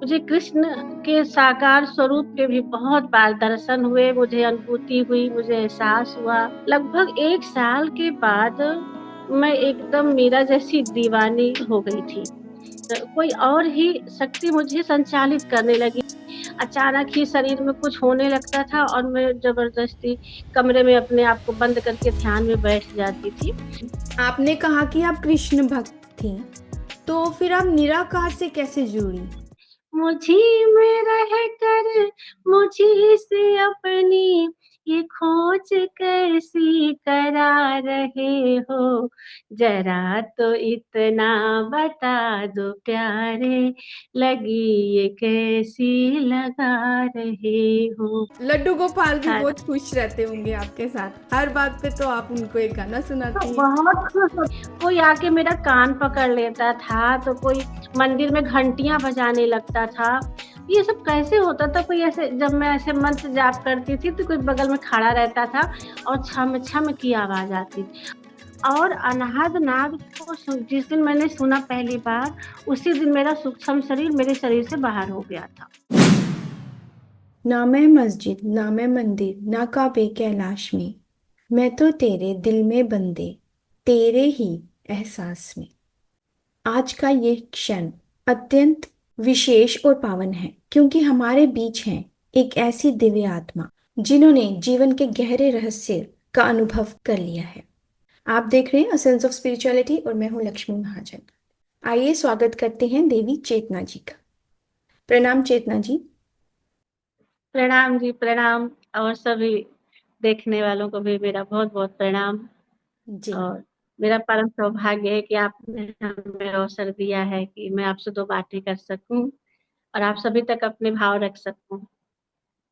मुझे कृष्ण के साकार स्वरूप के भी बहुत बार दर्शन हुए, मुझे अनुभूति हुई, मुझे एहसास हुआ। लगभग 1 साल के बाद मैं एकदम मीरा जैसी दीवानी हो गई थी। कोई और ही शक्ति मुझे संचालित करने लगी। अचानक ही शरीर में कुछ होने लगता था और मैं ज़बरदस्ती कमरे में अपने आप को बंद करके ध्यान में बैठ जाती थी। आपने कहा कि आप कृष्ण भक्त थी, तो फिर आप निराकार से कैसे जुड़ी? मुझी में रहकर मुझी से अपनी ये खोज कैसी करा रहे हो, जरा तो इतना बता दो प्यारे, लगी ये कैसी लगा रहे हो। लड्डू गोपाल भी हाँ, बहुत खुश रहते होंगे आपके साथ, हर बात पे तो आप उनको एक गाना तो सुनाती हैं। बहुत खुश कोई आके मेरा कान पकड़ लेता था, तो कोई मंदिर में घंटियां बजाने लगता था। ये सब कैसे होता था? कोई ऐसे जब मैं ऐसे मंत्र जाप करती थी तो कोई बगल में खड़ा रहता था और छम छम की आवाज आती थी। और अनाहद नाद को जिस दिन मैंने सुना पहली बार, उसी दिन मेरा सूक्ष्म शरीर मेरे शरीर से बाहर हो गया था। ना मैं मस्जिद, ना मैं मंदिर, ना काबे कैलाश में, मैं तो तेरे दिल में बंदे, तेरे ही एहसास में। आज का ये क्षण अत्यंत विशेष और पावन है, क्योंकि हमारे बीच हैं एक ऐसी दिव्य आत्मा जिन्होंने जीवन के गहरे रहस्य का अनुभव कर लिया है। आप देख रहे हैं अ सेंस ऑफ स्पिरिचुअलिटी और मैं हूं लक्ष्मी महाजन। आइए स्वागत करते हैं देवी चेतना जी का। प्रणाम चेतना जी। प्रणाम जी, प्रणाम। और सभी देखने वालों को भी मेरा बहुत-बहुत प्रणाम। जी। और मेरा परम सौभाग्य है कि आपने हमें अवसर दिया है कि मैं आपसे 2 बातें कर सकूं और आप सभी तक अपने भाव रख सकूं। जी,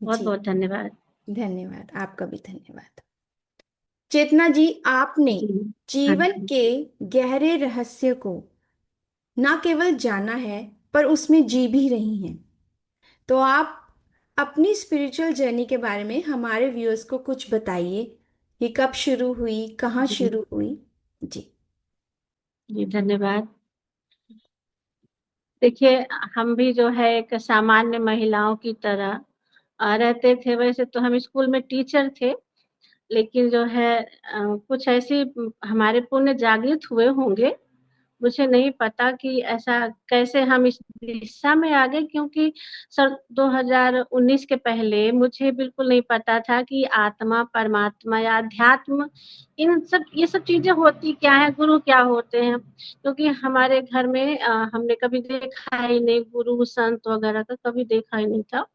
बहुत-बहुत धन्यवाद। धन्यवाद, आपका भी धन्यवाद। चेतना जी, आपने जी। हाँ जीवन जी। के गहरे रहस्य को ना केवल जाना है, पर उसमें जी भी रही हैं। तो आप अपनी स्पिरिचुअल जर्नी के बारे में हमारे व्यूअर्स को कुछ बताइए। ये कब शुरू हुई, कहाँ जी, शुरू हुई? जी। जी धन्यवाद। देखिए, हम भी जो है एक सामान्य महिलाओं की तरह रहते थे। वैसे तो हम स्कूल में टीचर थे, लेकिन जो है कुछ ऐसी हमारे पुण्य जागृत हुए होंगे। मुझे नहीं पता कि ऐसा कैसे हम इस दिशा में आ गए, क्योंकि सन 2019 के पहले मुझे बिल्कुल नहीं पता था कि आत्मा, परमात्मा या अध्यात्म ये सब चीज़ें होती क्या हैं, गुरु क्या होते हैं? क्योंकि हमारे घर में हमने कभी देखा ही नहीं, गुरु, संत वगैरह का कभी देखा ही नहीं था।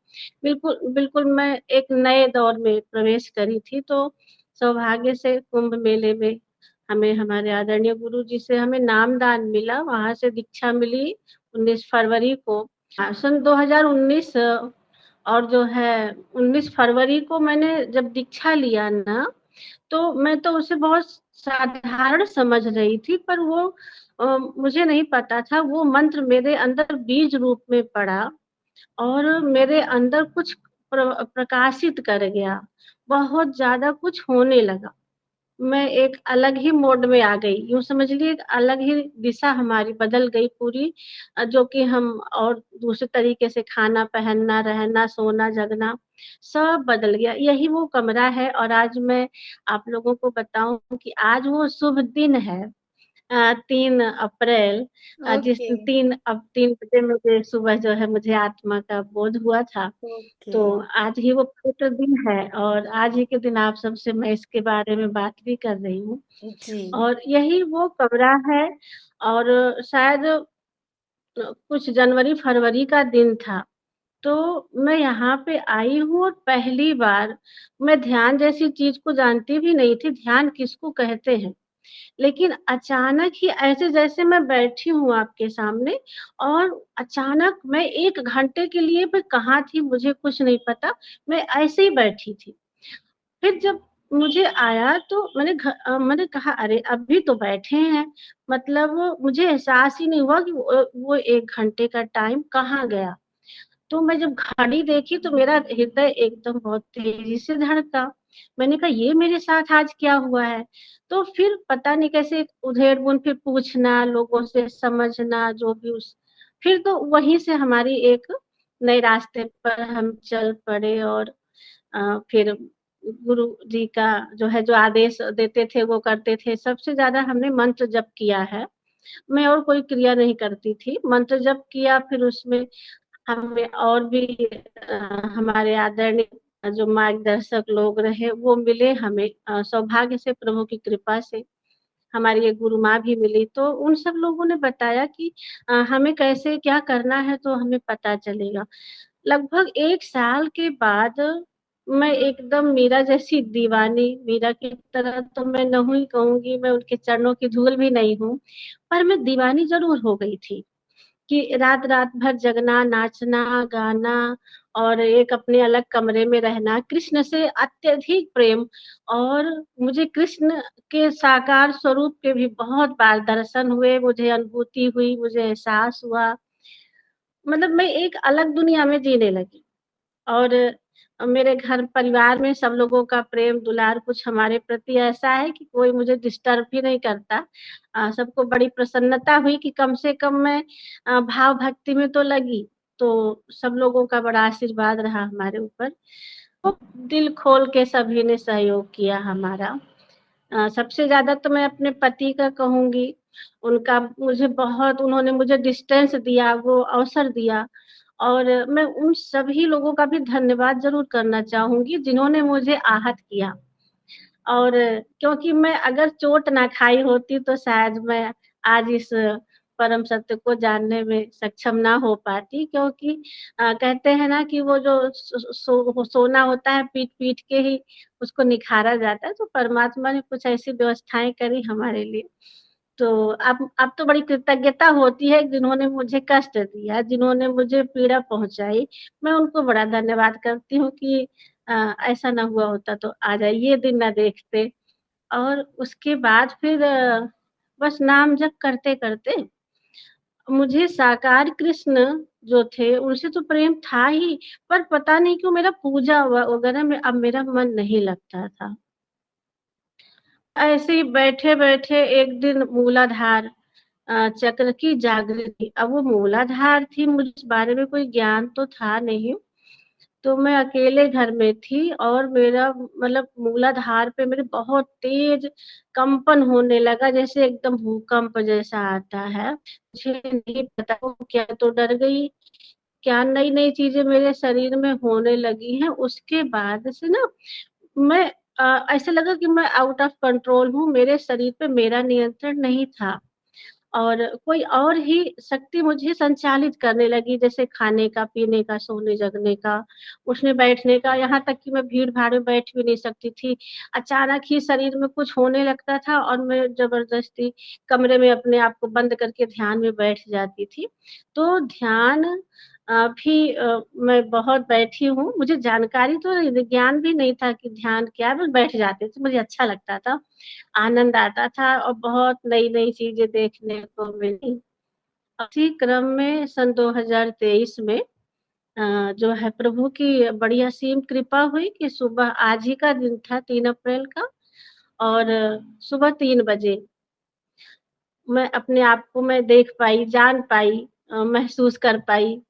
बिल्कुल बिल्कुल मैं एक नए दौर में प्रवेश करी थी, तो सौभाग्य से कुंभ मेले में हमें हमारे आदरणीय गुरुजी से हमें नामदान मिला, वहाँ से दीक्षा मिली 19 फरवरी को। सन 2019 और जो है 19 फरवरी को मैंने जब दीक्षा लिया ना, तो मैं तो उसे बहुत साधारण समझ रही थी, पर वो मुझे नहीं पता था वो मंत्र मेरे अंदर बीज रूप में पड़ा और मेरे अंदर कुछ प्रकाशित कर गया। बहुत ज़्यादा कुछ होने लगा। मैं एक अलग ही मोड में आ गई, यूँ समझ लीजिए एक अलग ही दिशा हमारी बदल गई पूरी। जो कि हम और दूसरे तरीके से खाना, पहनना, रहना, सोना, जगना सब बदल गया। यही वो कमरा है और आज मैं आप लोगों को बताऊँ कि आज वो शुभ दिन है। 3 अप्रैल जिस ओके। 3 बजे मुझे सुबह जो है मुझे आत्मा का बोध हुआ था। ओके। तो आज ही वो पवित्र दिन है और आज ही के दिन आप सबसे मैं इसके बारे में बात भी कर रही हूँ। जी। और यही वो कमरा है और शायद कुछ जनवरी फरवरी का दिन था। तो मैं यहाँ पे आई हूँ और पहली बार मैं ध्यान जैसी चीज़ को जानती भी नहीं थी, ध्यान किसको कहते हैं। लेकिन अचानक ही ऐसे जैसे मैं बैठी हूँ आपके सामने और अचानक मैं 1 घंटे के लिए मैं कहाँ थी मुझे कुछ नहीं पता, मैं ऐसे ही बैठी थी। फिर जब मुझे आया तो मैंने कहा अरे अभी तो बैठे हैं, मतलब मुझे एहसास ही नहीं हुआ कि वो 1 घंटे का टाइम कहाँ गया। तो मैं जब घड़ी देखी तो मेरा हृदय एकदम बहुत तेज़ी से धड़का। मैंने कहा ये मेरे साथ आज क्या हुआ है? तो फिर पता नहीं कैसे उधेड़-बुन फिर पूछना, लोगों से समझना जो भी उस फिर तो वहीं से हमारी एक नए रास्ते पर हम चल पड़े और फिर गुरु जी का जो है जो आदेश देते थे वो करते थे। सबसे ज़्यादा हमने मंत्र जप किया है। मैं और कोई क्रिया नहीं करती थी। मंत्र जप किया, फिर उसमें हमें और भी हमारे आदरणीय जो मार्गदर्शक लोग रहे वो मिले हमें, सौभाग्य से प्रभु की कृपा से हमारी एक गुरु माँ भी मिली। तो उन सब लोगों ने बताया कि हमें कैसे क्या करना है तो हमें पता चलेगा। लगभग 1 साल के बाद मैं एकदम मीरा जैसी दीवानी, मीरा की तरह तो मैं नहीं ही कहूँगी, मैं उनके चरणों की धूल भी नहीं हूँ, पर मैं दीवानी ज़रूर हो गई थी। कि रात-रात भर जगना, नाचना, गाना और एक अपने अलग कमरे में रहना, कृष्ण से अत्यधिक प्रेम। और मुझे कृष्ण के साकार स्वरूप के भी बहुत बार दर्शन हुए, मुझे अनुभूति हुई, मुझे एहसास हुआ। मतलब मैं एक अलग दुनिया में जीने लगी। और मेरे घर परिवार में सब लोगों का प्रेम दुलार कुछ हमारे प्रति ऐसा है कि कोई मुझे डिस्टर्ब भी नहीं करता। सबको बड़ी प्रसन्नता हुई कि कम से कम मैं भाव भक्ति में तो लगी। तो सब लोगों का बड़ा आशीर्वाद रहा हमारे ऊपर। तो दिल खोल के सभी ने सहयोग किया हमारा। सबसे ज़्यादा तो मैं अपने पति का कहूँगी। उनका मुझे बहुत उन्होंने मुझे डिस्टेंस दिया, वो अवसर दिया। और मैं उन सभी लोगों का भी धन्यवाद ज़रूर करना चाहूँगी जिन्होंने मुझे आहत किया। और क्योंकि मैं अगर चोट ना खाई होती तो शायद मैं आज इस परम सत्य को जानने में सक्षम ना हो पाती, क्योंकि कहते हैं ना कि वो जो सोना होता है पीट-पीट के ही उसको निखारा जाता है, तो परमात्मा ने कुछ ऐसी व्यवस्थाएँ करी हमारे लिए। तो अब तो बड़ी कृतज्ञता होती है जिन्होंने मुझे कष्ट दिया, जिन्होंने मुझे पीड़ा पहुँचाई। मैं उनको बड़ा धन्यवाद करती हूँ कि ऐसा ना हुआ होता तो आज ये दिन ना देखते। और उसके बाद फिर बस नाम जप करते-करते मुझे साकार कृष्ण जो थे उनसे तो प्रेम था ही, पर पता नहीं क्यों मेरा पूजा वगैरह में अब मेरा मन नहीं लगता था। ऐसे ही बैठे-बैठे एक दिन मूलाधार चक्र की जागृति, अब वो मूलाधार थी, मुझे इस बारे में कोई ज्ञान तो था नहीं। तो मैं अकेले घर में थी और मेरा मतलब मूलाधार पे मेरे बहुत तेज कंपन होने लगा, जैसे एकदम भूकंप जैसा आता है। मुझे नहीं पता वो क्या, तो डर गई, क्या नई-नई चीज़ें मेरे शरीर में होने लगी हैं। उसके बाद से ना मैं ऐसा लगा कि मैं आउट ऑफ कंट्रोल हूँ, मेरे शरीर पे मेरा नियंत्रण नहीं था। और कोई और ही शक्ति मुझे संचालित करने लगी, जैसे खाने का, पीने का, सोने-जगने का, उठने-बैठने का, यहाँ तक कि मैं भीड़-भाड़ में बैठ भी नहीं सकती थी। अचानक ही शरीर में कुछ होने लगता था और मैं ज़बरदस्ती कमरे में अपने आप को बंद करके ध्यान में बैठ जाती थी। तो ध्यान भी मैं बहुत बैठी हूँ, मुझे जानकारी तो ज्ञान भी नहीं था कि ध्यान क्या है, बस बैठ जाती थी, मुझे अच्छा लगता था। आनंद आता था और बहुत नई-नई चीज़ें देखने को मिली। उसी क्रम में सन 2023 में जो है प्रभु की बड़ी असीम कृपा हुई कि सुबह आज ही का दिन था 3 अप्रैल का, और सुबह 3 बजे मैं अपने आप को मैं देख पाई, जान पाई, महसूस कर पाई।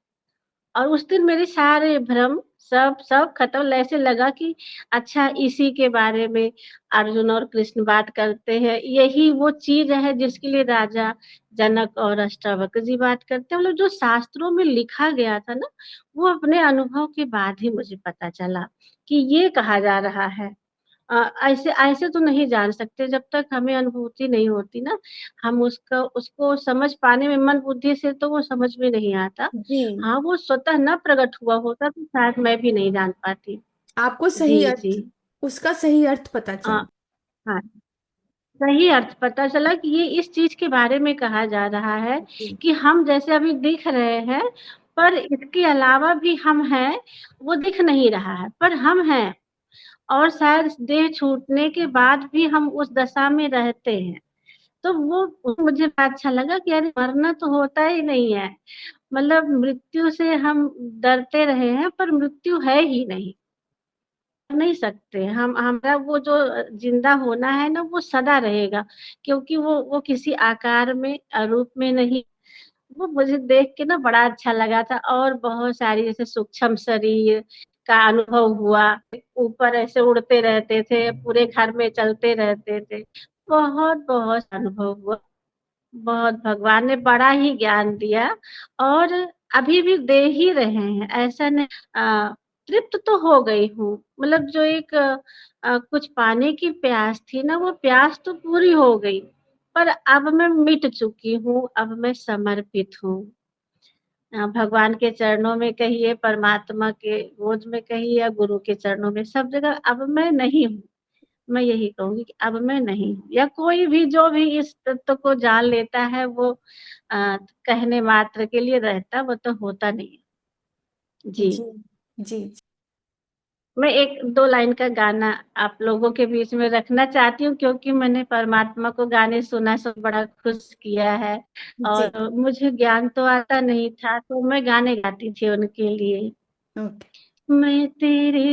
और उस दिन मेरे सारे भ्रम सब खत्म, ऐसे लगा कि अच्छा इसी के बारे में अर्जुन और कृष्ण बात करते हैं। यही वो चीज़ है जिसके लिए राजा जनक और अष्टावक्र जी बात करते हैं। मतलब जो शास्त्रों में लिखा गया था ना, वो अपने अनुभव के बाद ही मुझे पता चला कि ये कहा जा रहा है। ऐसे ऐसे तो नहीं जान सकते जब तक हमें अनुभूति नहीं होती ना, हम उसको समझ पाने में मन बुद्धि से तो वो समझ में नहीं आता। जी, हाँ, वो स्वतः ना प्रकट हुआ होता तो शायद मैं भी नहीं जान पाती। आपको सही जी, अर्थ, जी। उसका सही अर्थ पता अ, चला। हाँ, सही अर्थ पता चला कि ये इस चीज़ के बारे में कहा जा रहा है जी, कि हम जैसे अभी दिख रहे हैं, पर इसके अलावा भी हम हैं, वो दिख नहीं रहा है, पर हम हैं। और शायद देह छूटने के बाद भी हम उस दशा में रहते हैं। तो वो मुझे बड़ा अच्छा लगा कि अरे मरना तो होता ही नहीं है। मतलब मृत्यु से हम डरते रहे हैं पर मृत्यु है ही नहीं। नहीं सकते हम, हमारा वो जो ज़िंदा होना है ना वो सदा रहेगा, क्योंकि वो किसी आकार में रूप में नहीं। वो मुझे देख के ना बड़ा अच्छा लगा था। और बहुत सारी जैसे सूक्ष्म शरीर का अनुभव हुआ, ऊपर ऐसे उड़ते रहते थे, पूरे घर में चलते रहते थे। बहुत बहुत अनुभव हुआ। बहुत भगवान ने बड़ा ही ज्ञान दिया। और अभी भी दे ही रहे हैं, ऐसा नहीं। तृप्त तो हो गई हूँ, मतलब जो एक कुछ पाने की प्यास थी ना, वो प्यास तो पूरी हो गई। पर अब मैं मिट चुकी हूँ, अब मैं समर्पित हूँ। भगवान के चरणों में कहिए, परमात्मा के गोद में कहिए, या गुरु के चरणों में, सब जगह अब मैं नहीं हूँ। मैं यही कहूंगी कि अब मैं नहीं हूँ। या कोई भी जो भी इस तत्व को जान लेता है, वो कहने मात्र के लिए रहता, वो तो होता नहीं है। जी। जी जी। मैं एक दो लाइन का गाना आप लोगों के बीच में रखना चाहती हूँ, क्योंकि मैंने परमात्मा को गाने सुना, सब बड़ा खुश किया है। जी। और मुझे ज्ञान तो आता नहीं था, तो मैं गाने गाती थी उनके लिए। ओके। मैं तेरे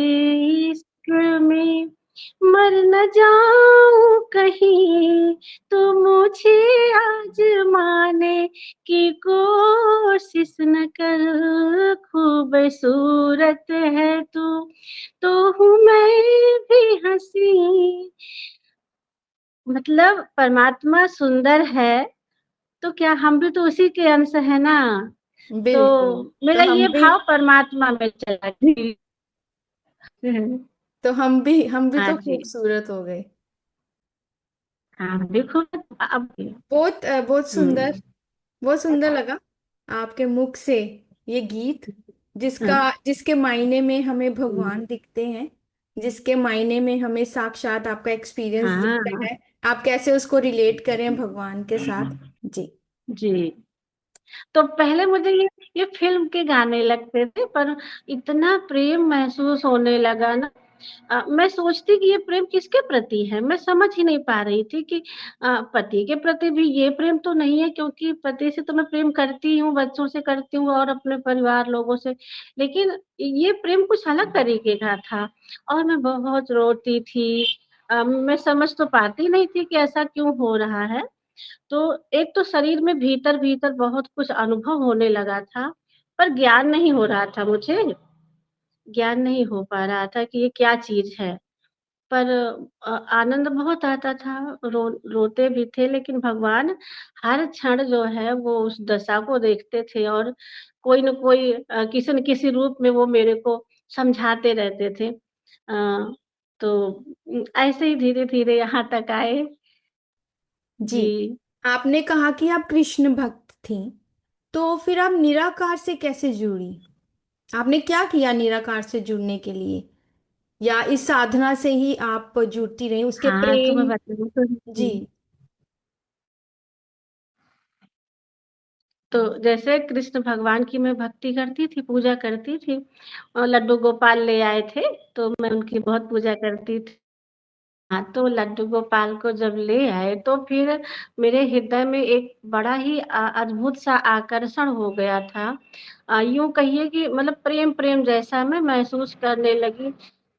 इश्क में मर न जाऊं कहीं, तो मुझे आजमाने की कोशिश न कर। खूबसूरत है तू, तो हूँ मैं भी हंसी। मतलब परमात्मा सुंदर है, तो क्या हम भी तो उसी के अंश है ना। तो बिल्कुल। तो मेरा हम ये भी भाव परमात्मा में चला गया। तो हम भी हाँ तो जी। खूबसूरत हो गए। हाँ देखो। अब बहुत सुंदर। हम्म। बहुत सुंदर लगा आपके मुख से ये गीत, हाँ। जिसके मायने में हमें भगवान दिखते हैं, जिसके मायने में हमें साक्षात आपका एक्सपीरियंस दिखता हाँ है। आप कैसे उसको रिलेट करें भगवान के साथ। जी। जी। तो पहले मुझे ये फिल्म के गाने लगते थे, पर इतना प्रेम महसूस होने लगा ना। मैं सोचती कि ये प्रेम किसके प्रति है, मैं समझ ही नहीं पा रही थी कि पति के प्रति भी ये प्रेम तो नहीं है, क्योंकि पति से तो मैं प्रेम करती हूँ, बच्चों से करती हूँ, और अपने परिवार लोगों से। लेकिन ये प्रेम कुछ अलग तरीके का था। और मैं बहुत रोती थी। मैं समझ तो पाती नहीं थी कि ऐसा क्यों हो रहा है। तो एक तो शरीर में भीतर भीतर बहुत कुछ अनुभव होने लगा था, पर ज्ञान नहीं हो रहा था मुझे। ज्ञान नहीं हो पा रहा था कि ये क्या चीज है। पर आनंद बहुत आता था। रोते भी थे, लेकिन भगवान हर क्षण जो है वो उस दशा को देखते थे, और कोई न कोई किसी न किसी रूप में वो मेरे को समझाते रहते थे। तो ऐसे ही धीरे धीरे यहाँ तक आए। जी। जी। आपने कहा कि आप कृष्ण भक्त थी, तो फिर आप निराकार से कैसे जुड़ी? आपने क्या किया निराकार से जुड़ने के लिए, या इस साधना से ही आप जुड़ती रही उसके हाँ तो मैं प्रेम? बताऊँ तो जी। तो जैसे कृष्ण भगवान की मैं भक्ति करती थी, पूजा करती थी। और लड्डू गोपाल ले आए थे, तो मैं उनकी बहुत पूजा करती थी। हाँ, तो लड्डू गोपाल को जब ले आए, तो फिर मेरे हृदय में एक बड़ा ही अद्भुत सा आकर्षण हो गया था। यूं कहिए कि मतलब प्रेम प्रेम जैसा मैं महसूस करने लगी।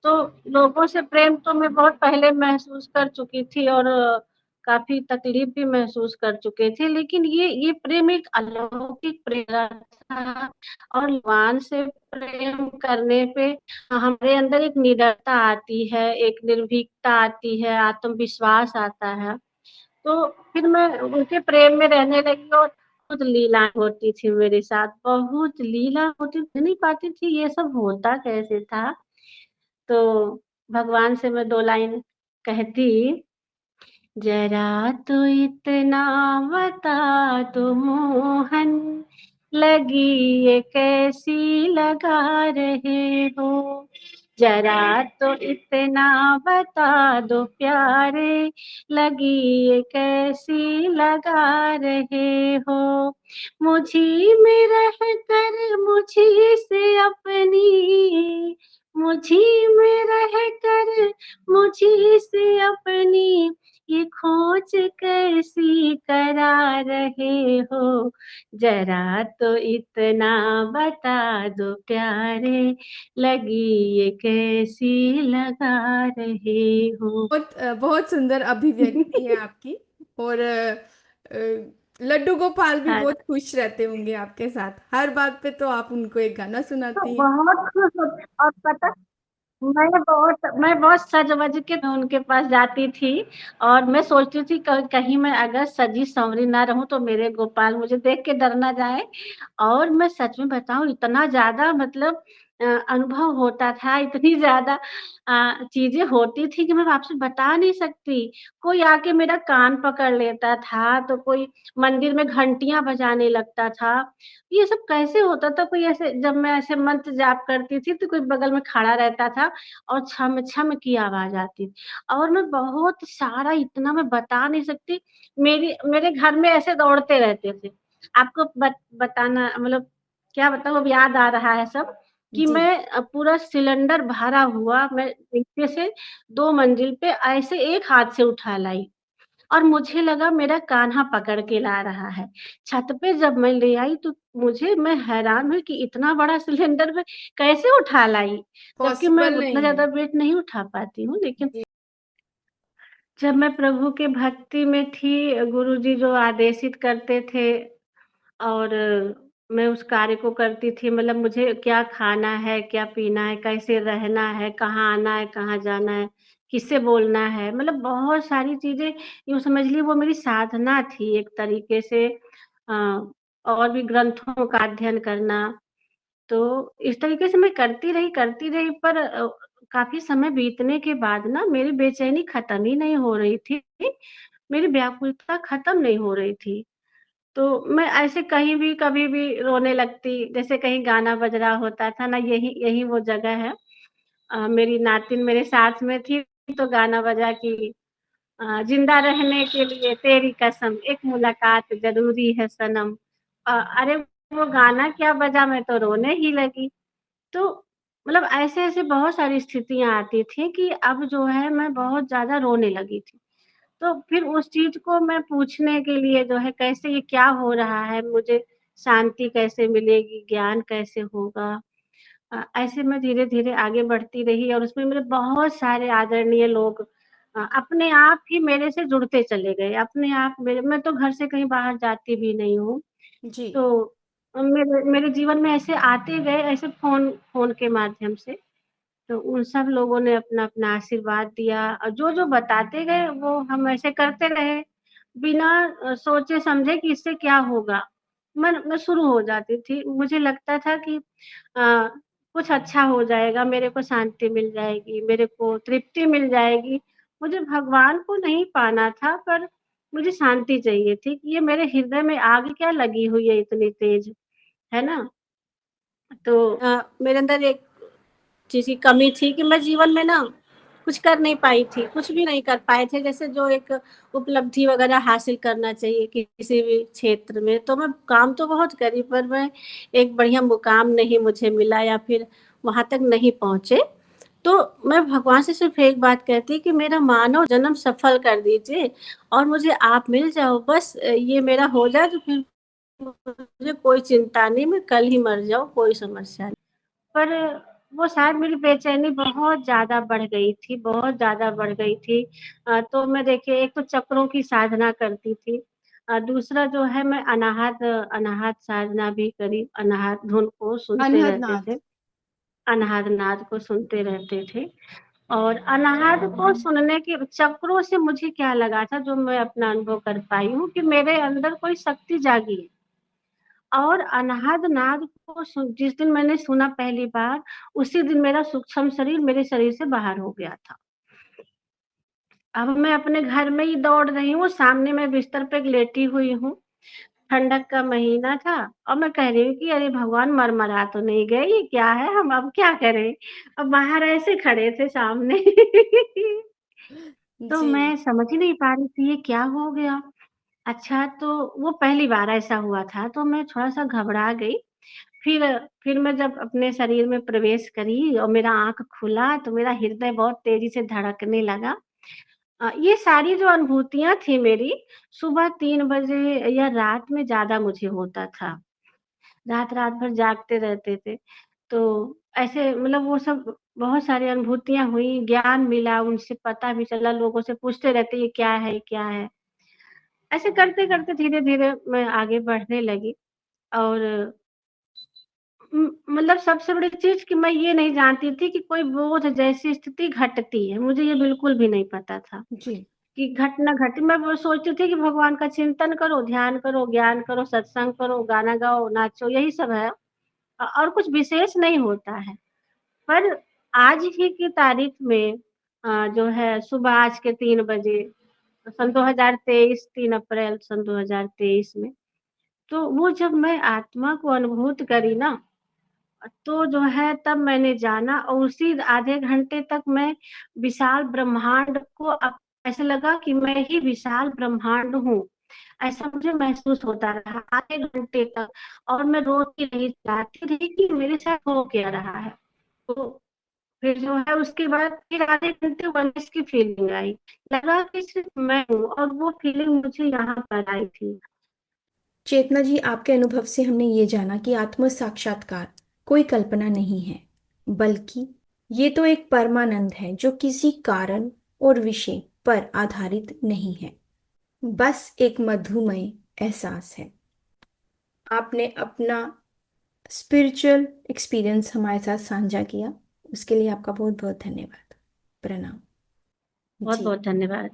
तो लोगों से प्रेम तो मैं बहुत पहले महसूस कर चुकी थी, और काफी तकलीफ भी महसूस कर चुके थे, लेकिन ये प्रेम एक अलौकिक प्रेम था। और भगवान से प्रेम करने पे हमारे अंदर एक निडरता आती है, एक निर्भीकता आती है, आत्मविश्वास आता है। तो फिर मैं उनके प्रेम में रहने लगी, और बहुत लीला होती थी मेरे साथ, बहुत लीला होती थी, नहीं पाती थी ये सब होता कैसे था। तो भगवान से मैं दो लाइन कहती, जरा तो इतना बता दो मोहन, लगी ये कैसी लगा रहे हो। जरा तो इतना बता दो प्यारे, लगी ये कैसी लगा रहे हो। मुझी में रह कर मुझी से अपनी, मुझी में रह कर मुझी से अपनी, ये खोज कैसी करा रहे हो। जरा तो इतना बता दो प्यारे, लगी ये कैसी लगा रहे हो। बहुत बहुत सुंदर अभिव्यक्ति है आपकी। और लड्डू गोपाल भी हाँ, बहुत खुश रहते होंगे आपके साथ, हर बात पे तो आप उनको एक गाना तो सुनाती हैं। बहुत खुश होते और पता, मैं बहुत सज-वज के उनके पास जाती थी और मैं सोचती थी कहीं मैं अगर सजी-संवरी ना रहूँ तो मेरे गोपाल मुझे देख के डर ना जाएँ। और मैं सच में बताऊँ, इतना ज़्यादा मतलब अनुभव होता था, इतनी ज़्यादा चीज़ें होती थी कि मैं आपसे बता नहीं सकती। कोई आके मेरा कान पकड़ लेता था, तो कोई मंदिर में घंटियाँ बजाने लगता था। ये सब कैसे होता था? कोई ऐसे जब मैं ऐसे मंत्र जाप करती थी तो कोई बगल में खड़ा रहता था और छम छम की आवाज़ आती थी। और मैं बहुत सारा, इतना मैं बता नहीं सकती, मेरे घर में ऐसे दौड़ते रहते थे। आपको बताना मतलब क्या बताऊँ, अब याद आ रहा है सब कि जी। मैं पूरा सिलेंडर भरा हुआ मैं नीचे से 2 मंजिल पे ऐसे एक हाथ से उठा लाई और मुझे लगा मेरा कान्हा पकड़ के ला रहा है। छत पे जब मैं ले आई तो मैं हैरान हुई कि इतना बड़ा सिलेंडर मैं कैसे उठा लाई? जबकि मैं पॉसिबल उतना नहीं है। ज़्यादा वेट नहीं उठा पाती हूँ, लेकिन जी। जब मैं प्रभु के भक्ति में थी, गुरुजी जो आदेशित करते थे और मैं उस कार्य को करती थी, मतलब मुझे क्या खाना है, क्या पीना है, कैसे रहना है, कहाँ आना है, कहाँ जाना है, किससे बोलना है, मतलब बहुत सारी चीज़ें, यूँ समझ लीजिए वो मेरी साधना थी एक तरीके से। और भी ग्रंथों का अध्ययन करना, तो इस तरीके से मैं करती रही, पर काफ़ी समय बीतने के बाद ना मेरी बेचैनी खत्म ही नहीं हो रही थी, मेरी व्याकुलता खत्म नहीं हो रही थी। तो मैं ऐसे कहीं भी, कभी भी रोने लगती, जैसे कहीं गाना बज रहा होता था ना, यही यही वो जगह है। मेरी नातिन मेरे साथ में थी, तो गाना बजा कि ज़िंदा रहने के लिए तेरी कसम, एक मुलाकात ज़रूरी है सनम। अरे वो गाना क्या बजा, मैं तो रोने ही लगी। तो मतलब ऐसे-ऐसे बहुत सारी स्थितियाँ आती थी कि अब जो है मैं बहुत ज़्यादा रोने लगी थी। तो फिर उस चीज़ को मैं पूछने के लिए जो है, कैसे ये क्या हो रहा है? मुझे शांति कैसे मिलेगी? ज्ञान कैसे होगा? ऐसे मैं धीरे-धीरे आगे बढ़ती रही और उसमें मेरे बहुत सारे आदरणीय लोग अपने आप ही मेरे से जुड़ते चले गए। अपने आप मेरे मैं तो घर से कहीं बाहर जाती भी नहीं हूँ। जी। तो मेरे मेरे जीवन में ऐसे आते गए, ऐसे फ़ोन फ़ोन के माध्यम से। तो उन सब लोगों ने अपना-अपना आशीर्वाद दिया और जो-जो बताते गए वो हम ऐसे करते रहे, बिना सोचे-समझे कि इससे क्या होगा। मैं शुरू हो जाती थी, मुझे लगता था कि कुछ अच्छा हो जाएगा, मेरे को शांति मिल जाएगी, मेरे को तृप्ति मिल जाएगी। मुझे भगवान को नहीं पाना था, पर मुझे शांति चाहिए थी कि ये मेरे हृदय में आग क्या लगी हुई है इतनी तेज़, है ना? तो मेरे अंदर एक चीज़ की कमी थी कि मैं जीवन में ना कुछ कर नहीं पाई थी, कुछ भी नहीं कर पाए थे, जैसे जो एक उपलब्धि वगैरह हासिल करना चाहिए किसी भी क्षेत्र में, तो मैं काम तो बहुत करी, पर मैं एक बढ़िया मुकाम नहीं मुझे मिला या फिर वहाँ तक नहीं पहुँचे। तो मैं भगवान से सिर्फ़ एक बात कहती कि मेरा मानव जन्म सफल कर दीजिए और मुझे आप मिल जाओ, बस ये मेरा हो जाए तो फिर मुझे कोई चिंता नहीं, मैं कल ही मर जाऊँ, कोई समस्या नहीं। पर वो शायद मेरी बेचैनी बहुत ज़्यादा बढ़ गई थी, बहुत ज़्यादा बढ़ गई थी। तो मैं देखिए, एक तो चक्रों की साधना करती थी। दूसरा जो है, मैं अनाहत अनाहत साधना भी करी, अनाहत धुन को सुनते अनहद रहते थे, नाथ। अनाहत नाद को सुनते रहते थे। और अनाहत को सुनने के चक्रों से मुझे क्या लगा था, जो मैं अपना अनुभव कर पाई हूँ कि मेरे अंदर कोई शक्ति जागी है। और अनाहद नाद को जिस दिन मैंने सुना पहली बार, उसी दिन मेरा सूक्ष्म शरीर मेरे शरीर से बाहर हो गया था। अब मैं अपने घर में ही दौड़ रही हूँ, सामने मैं बिस्तर पे लेटी हुई हूँ, ठंडक का महीना था और मैं कह रही हूँ कि अरे भगवान, मर-मरा तो नहीं गए, ये क्या है? हम अब क्या करें? अब बाहर ऐसे खड़े थे सामने। तो जी। मैं समझ ही नहीं पा रही थी ये क्या हो गया? अच्छा, तो वो पहली बार ऐसा हुआ था, तो मैं थोड़ा-सा घबरा गई। फिर फिर मैं जब अपने शरीर में प्रवेश करी और मेरा आँख खुला, तो मेरा हृदय बहुत तेज़ी से धड़कने लगा। ये सारी जो अनुभूतियाँ थी मेरी, सुबह 3 बजे या रात में ज़्यादा मुझे होता था। रात-रात भर जागते रहते थे। तो ऐसे मतलब वो सब बहुत सारी अनुभूतियाँ हुई, ज्ञान मिला, उनसे पता भी चला, लोगों से पूछते रहते, ये क्या है, ये क्या है? ऐसे करते-करते धीरे-धीरे मैं आगे बढ़ने लगी और मतलब सबसे बड़ी चीज़ कि मैं ये नहीं जानती थी कि कोई बोझ जैसी स्थिति घटती है, मुझे ये बिल्कुल भी नहीं पता था जी। कि घट ना घटे। मैं वो सोचती थी कि भगवान का चिंतन करो, ध्यान करो, ज्ञान करो, सत्संग करो, गाना गाओ, नाचो, यही सब है। और कुछ विशेष नहीं होता है। पर आज ही की तारीख में जो है सुबह आज के 3 बजे सन 2023 3 अप्रैल सन 2023 में, तो वो जब मैं आत्मा को अनुभूत करी ना, तो जो है तब मैंने जाना और उसी आधे घंटे तक मैं विशाल ब्रह्मांड को ऐसा लगा कि मैं ही विशाल ब्रह्मांड हूँ। ऐसा मुझे महसूस होता रहा आधे घंटे तक और मैं रोती रही, चाहती रही कि मेरे साथ हो क्या रहा है। तो फिर जो है उसके बाद फिर आधे घंटे वननेस की फीलिंग आई। लगा कि सिर्फ मैं हूँ और वो फीलिंग मुझे यहाँ पर आई थी। चेतना जी, आपके अनुभव से हमने ये जाना कि आत्म साक्षात्कार कोई कल्पना नहीं है, बल्कि ये तो एक परमानंद है जो किसी कारण और विषय पर आधारित नहीं है, बस एक मधुमय एहसास है। आपने अपना स्पिरिचुअल एक्सपीरियंस हमारे साथ साझा किया, उसके लिए आपका बहुत बहुत धन्यवाद। प्रणाम। जी। बहुत-बहुत धन्यवाद।